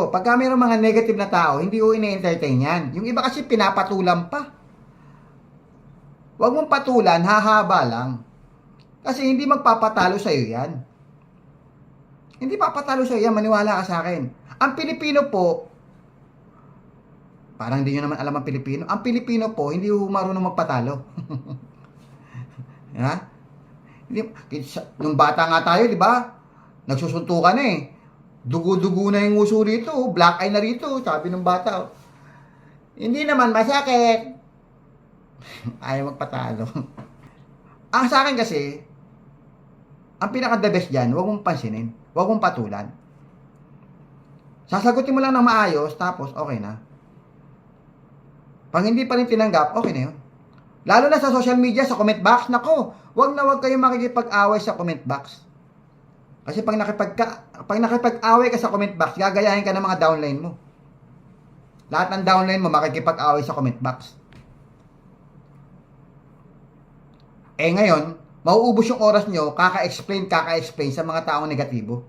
Pagka mayroong mga negative na tao, hindi ko ini-entertain yan. Yung iba kasi pinapatulan pa. Huwag mong patulan, hahaba lang. Kasi hindi magpapatalo sa'yo yan. Hindi papatalo sa'yo yan, maniwala ka sa akin. Ang Pilipino po, parang hindi nyo naman alam ang Pilipino. Ang Pilipino po, hindi marunong magpatalo. Ha? Hindi, nung bata nga tayo, di ba? Nagsusuntukan na eh. Dugo-dugo na yung uso rito. Black eye na rito. Sabi ng bata. Hindi naman masakit. Ayaw magpatalo. Ang sa akin kasi, ang pinaka-the best dyan, huwag mong pansinin. Huwag mong patulan. Sasagutin mo lang ng maayos, tapos okay na. Pag hindi pa rin tinanggap, okay na yun. Lalo na sa social media, sa comment box, nako, huwag na huwag kayong makikipag-away sa comment box. Kasi pag nakipag-away ka sa comment box, gagayahin ka ng mga downline mo. Lahat ng downline mo makikipag-away sa comment box. Eh ngayon, mauubos yung oras nyo, kaka-explain sa mga taong negatibo.